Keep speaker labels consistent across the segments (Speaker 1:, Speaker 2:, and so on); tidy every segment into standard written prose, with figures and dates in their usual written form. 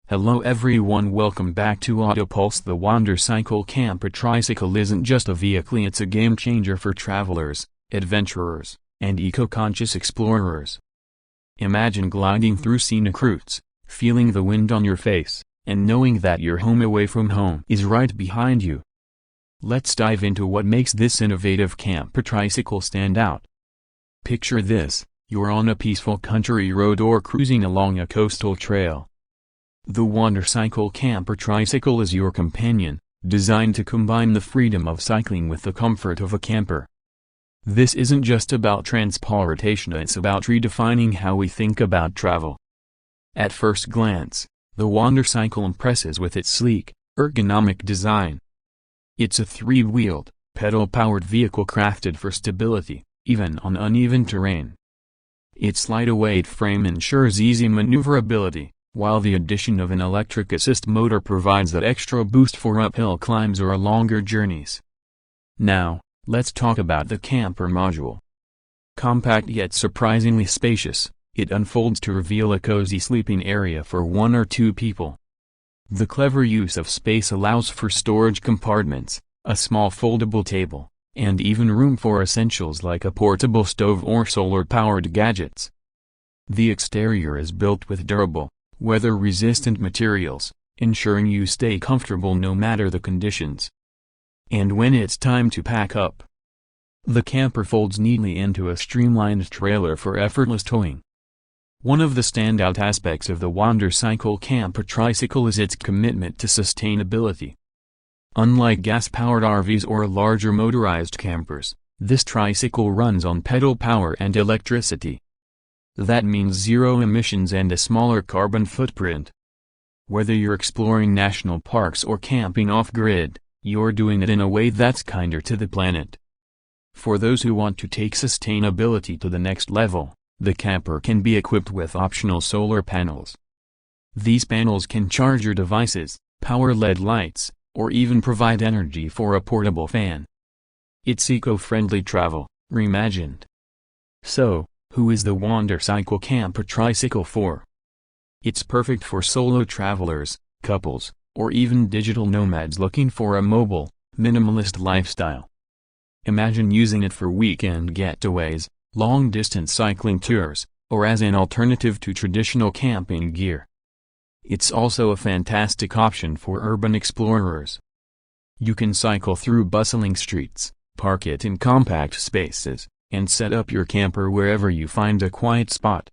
Speaker 1: Hello everyone, welcome back to Autopulse. The Wandercycle camper tricycle isn't just a vehicle, it's a game changer for travelers, adventurers, and eco-conscious explorers. Imagine gliding through scenic routes, feeling the wind on your face, and knowing that your home away from home is right behind you. Let's dive into what makes this innovative camper tricycle stand out. Picture this: you're on a peaceful country road or cruising along a coastal trail. The Wandercycle camper tricycle is your companion, designed to combine the freedom of cycling with the comfort of a camper. This isn't just about transportation, it's about redefining how we think about travel. At first glance, the Wandercycle impresses with its sleek, ergonomic design. It's a three-wheeled, pedal-powered vehicle crafted for stability, even on uneven terrain. Its lightweight frame ensures easy maneuverability, while the addition of an electric assist motor provides that extra boost for uphill climbs or longer journeys. Now, let's talk about the camper module. Compact yet surprisingly spacious, it unfolds to reveal a cozy sleeping area for one or two people. The clever use of space allows for storage compartments, a small foldable table, and even room for essentials like a portable stove or solar-powered gadgets. The exterior is built with durable, weather-resistant materials, ensuring you stay comfortable no matter the conditions. And when it's time to pack up, the camper folds neatly into a streamlined trailer for effortless towing. One of the standout aspects of the Wandercycle camper tricycle is its commitment to sustainability. Unlike gas-powered RVs or larger motorized campers, this tricycle runs on pedal power and electricity. That means zero emissions and a smaller carbon footprint. Whether you're exploring national parks or camping off-grid, you're doing it in a way that's kinder to the planet. For those who want to take sustainability to the next level, the camper can be equipped with optional solar panels. These panels can charge your devices, power LED lights, or even provide energy for a portable fan. It's eco-friendly travel, reimagined. So, who is the Wandercycle camper tricycle for? It's perfect for solo travelers, couples, or even digital nomads looking for a mobile, minimalist lifestyle. Imagine using it for weekend getaways, long-distance cycling tours, or as an alternative to traditional camping gear. It's also a fantastic option for urban explorers. You can cycle through bustling streets, park it in compact spaces, and set up your camper wherever you find a quiet spot.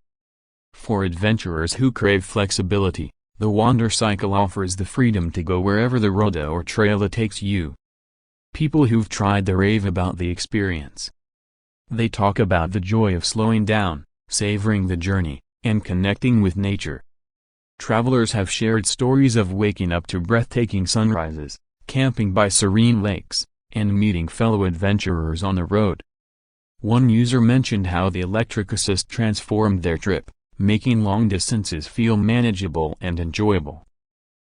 Speaker 1: For adventurers who crave flexibility, the Wandercycle offers the freedom to go wherever the road or trail takes you. People who've tried rave about the experience. They talk about the joy of slowing down, savoring the journey, and connecting with nature. Travelers have shared stories of waking up to breathtaking sunrises, camping by serene lakes, and meeting fellow adventurers on the road. One user mentioned how the electric assist transformed their trip, making long distances feel manageable and enjoyable.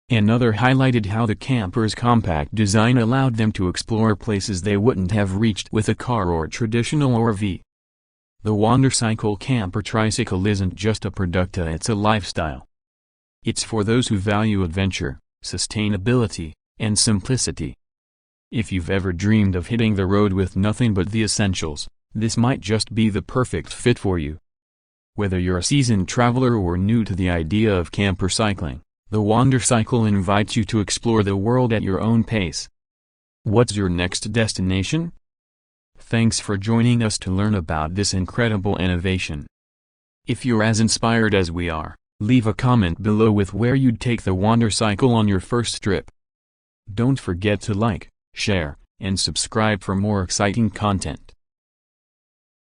Speaker 1: Another highlighted how the camper's compact design allowed them to explore places they wouldn't have reached with a car or traditional RV. The Wandercycle camper tricycle isn't just a product, it's a lifestyle. It's for those who value adventure, sustainability, and simplicity. If you've ever dreamed of hitting the road with nothing but the essentials, this might just be the perfect fit for you. Whether you're a seasoned traveler or new to the idea of camper cycling, the Wandercycle invites you to explore the world at your own pace. What's your next destination? Thanks for joining us to learn about this incredible innovation. If you're as inspired as we are, leave a comment below with where you'd take the Wandercycle on your first trip. Don't forget to like, share, and subscribe for more exciting content.